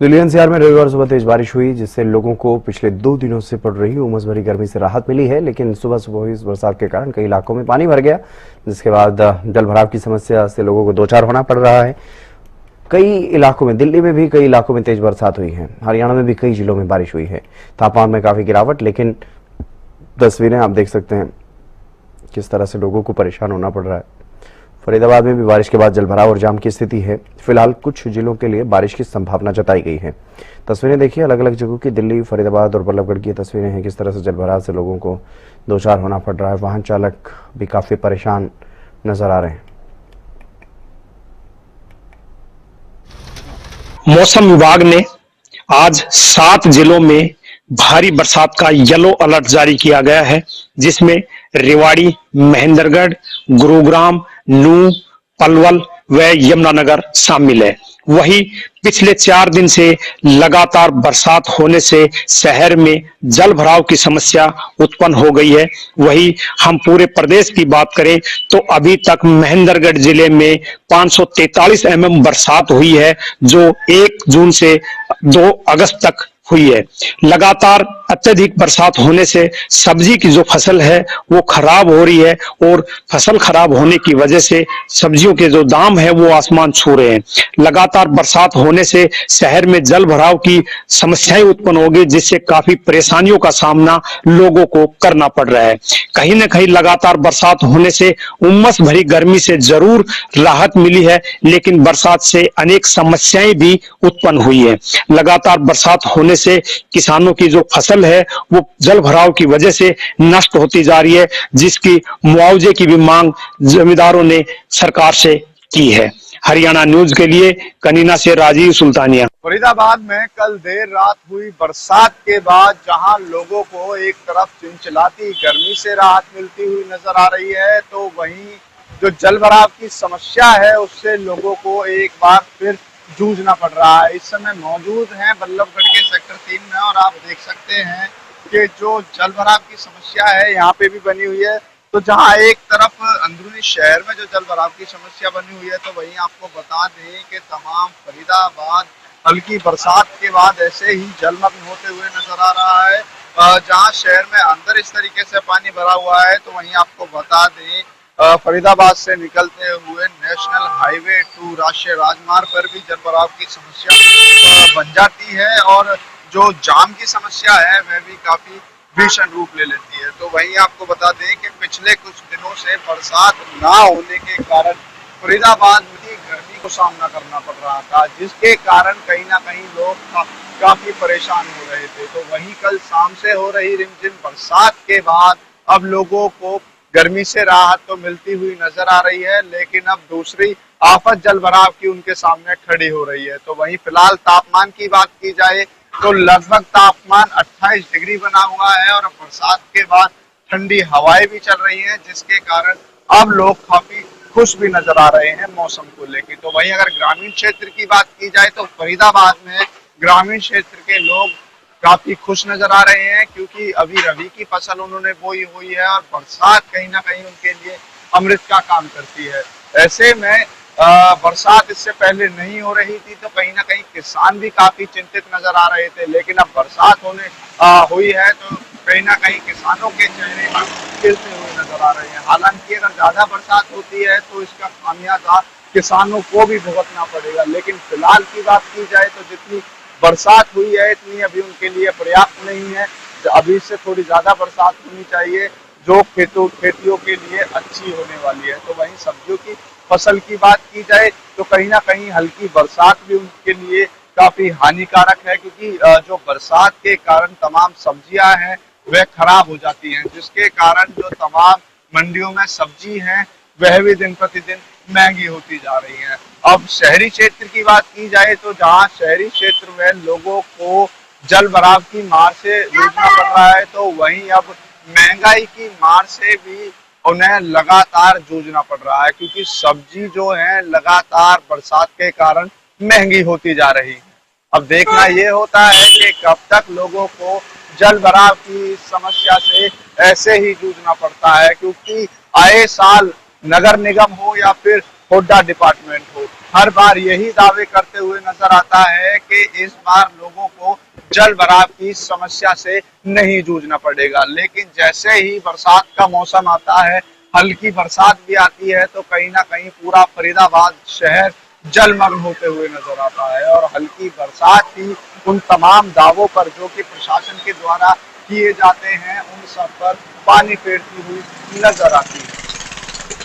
Delhi NCR में रविवार सुबह तेज बारिश हुई, जिससे लोगों को पिछले 2 दिनों से पड़ रही उमस भरी गर्मी से राहत मिली है। लेकिन सुबह सुबह हुई इस बरसात के कारण कई इलाकों में पानी भर गया, जिसके बाद जल भराव की समस्या से लोगों को दो चार होना पड़ रहा है। कई इलाकों में, दिल्ली में भी कई इलाकों में तेज बरसात हुई है। हरियाणा में भी कई जिलों में बारिश हुई है। तापमान में काफी गिरावट, लेकिन तस्वीरें आप देख सकते हैं किस तरह से लोगों को परेशान होना पड़ रहा है। फरीदाबाद में भी बारिश के बाद जलभराव और जाम की स्थिति है। फिलहाल कुछ जिलों के लिए बारिश की संभावना जताई गई है। तस्वीरें देखिए अलग अलग जगहों की, दिल्ली, फरीदाबाद और बल्लभगढ़ की तस्वीरें हैं। किस तरह से जलभराव से लोगों को दो चार होना पड़ रहा है। वाहन चालक भी काफी परेशान नजर आ रहे हैं। मौसम विभाग ने आज 7 जिलों में भारी बरसात का येलो अलर्ट जारी किया गया है, जिसमें रेवाड़ी, महेंद्रगढ़, गुरुग्राम, नूंह, पलवल व यमुनानगर शामिल है। वहीं पिछले 4 दिन से लगातार बरसात होने से शहर में जल भराव की समस्या उत्पन्न हो गई है। वहीं हम पूरे प्रदेश की बात करें तो अभी तक महेंद्रगढ़ जिले में 543 mm बरसात हुई है, जो 1 जून से 2 अगस्त तक हुई है। लगातार अत्यधिक बरसात होने से सब्जी की जो फसल है वो खराब हो रही है, और फसल खराब होने की वजह से सब्जियों के जो दाम है वो आसमान छू रहे हैं। लगातार बरसात होने से शहर में जल भराव की समस्याएं उत्पन्न होगी, जिससे काफी परेशानियों का सामना लोगों को करना पड़ रहा है। कहीं न कहीं लगातार बरसात होने से उमस भरी गर्मी से जरूर राहत मिली है, लेकिन बरसात से अनेक समस्याएं भी उत्पन्न हुई है। लगातार बरसात होने से किसानों की जो फसल है वो जल भराव की वजह से नष्ट होती जा रही है, जिसकी मुआवजे की भी मांग जमींदारों ने सरकार से की है। हरियाणा न्यूज के लिए कनीना से राजीव सुल्तानिया। फरीदाबाद में कल देर रात हुई बरसात के बाद जहां लोगों को एक तरफ चिलचिलाती गर्मी से राहत मिलती हुई नजर आ रही है, तो वहीं जो जल भराव की समस्या है उससे लोगों को एक बार फिर जूझना पड़ रहा है। इस समय मौजूद हैं बल्लभगढ़ के सेक्टर 3 में, और आप देख सकते हैं कि जो जल भराव की समस्या है यहाँ पे भी बनी हुई है। तो जहाँ एक तरफ अंदरूनी शहर में जो जल भराव की समस्या बनी हुई है, तो वहीं आपको बता दें कि तमाम फरीदाबाद हल्की बरसात के बाद ऐसे ही जलमग्न होते हुए नजर आ रहा है। जहाँ शहर में अंदर इस तरीके से पानी भरा हुआ है, तो वहीं आपको बता दें फरीदाबाद से निकलते हुए नेशनल हाईवे 2 राष्ट्रीय राजमार्ग पर भी जल भराव की समस्या बन जाती है, और जो जाम की समस्या है वह भी काफी भीषण रूप ले लेती है। तो वहीं आपको बता दें कि पिछले कुछ दिनों से बरसात ना होने के कारण फरीदाबाद में गर्मी को सामना करना पड़ रहा था, जिसके कारण कहीं ना कहीं लोग काफी परेशान हो रहे थे। तो वहीं कल शाम से हो रही रिमझिम बरसात के बाद अब लोगों को गर्मी से राहत तो मिलती हुई नजर आ रही है, लेकिन अब दूसरी आफत जल भराव की उनके सामने खड़ी हो रही है। तो वहीं फिलहाल तापमान की बात की जाए तो लगभग तापमान 28 डिग्री बना हुआ है, और बरसात के बाद ठंडी हवाएं भी चल रही हैं, जिसके कारण अब लोग काफी खुश भी नजर आ रहे हैं मौसम को लेकर। तो वहीं अगर ग्रामीण क्षेत्र की बात की जाए तो फरीदाबाद में ग्रामीण क्षेत्र के लोग काफी खुश नजर आ रहे हैं, क्योंकि अभी रबी की फसल उन्होंने बोई हुई है, और बरसात कहीं ना कहीं उनके लिए अमृत का काम करती है। ऐसे में बरसात इससे पहले नहीं हो रही थी, तो कहीं ना कहीं किसान भी काफी चिंतित नजर आ रहे थे, लेकिन अब बरसात हुई है तो कहीं ना कहीं किसानों के चेहरे पर खिलते हुए नजर आ रहे हैं। हालांकि अगर ज्यादा बरसात होती है तो इसका खामियाजा किसानों को भी भुगतना पड़ेगा, लेकिन फिलहाल की बात की जाए तो जितनी बरसात हुई है इतनी अभी उनके लिए पर्याप्त नहीं है। अभी से थोड़ी ज्यादा बरसात होनी चाहिए, जो खेतियों के लिए अच्छी होने वाली है। तो वहीं सब्जियों की फसल की बात की जाए तो कहीं ना कहीं हल्की बरसात भी उनके लिए काफी हानिकारक है, क्योंकि जो बरसात के कारण तमाम सब्जियां हैं वह खराब हो जाती हैं, जिसके कारण जो तमाम मंडियों में सब्जी है वह भी दिन प्रतिदिन महंगी होती जा रही है। अब शहरी क्षेत्र की बात की जाए तो जहाँ शहरी क्षेत्र में लोगों को जल भराव की मार से जूझना पड़ रहा है, तो वहीं अब महंगाई की मार से भी उन्हें लगातार जूझना पड़ रहा है, क्योंकि सब्जी जो है लगातार बरसात के कारण महंगी होती जा रही है। अब देखना ये होता है कि कब तक लोगों को जल भराव की समस्या से ऐसे ही जूझना पड़ता है, क्योंकि आए साल नगर निगम हो या फिर हुड्डा डिपार्टमेंट हो, हर बार यही दावे करते हुए नजर आता है कि इस बार लोगों को जल भराव की समस्या से नहीं जूझना पड़ेगा। लेकिन जैसे ही बरसात का मौसम आता है, हल्की बरसात भी आती है, तो कहीं ना कहीं पूरा फरीदाबाद शहर जलमग्न होते हुए नजर आता है और हल्की बरसात ही उन तमाम दावों पर जो कि प्रशासन के द्वारा किए जाते हैं, उन सब पर पानी फेरती हुई नजर आती है।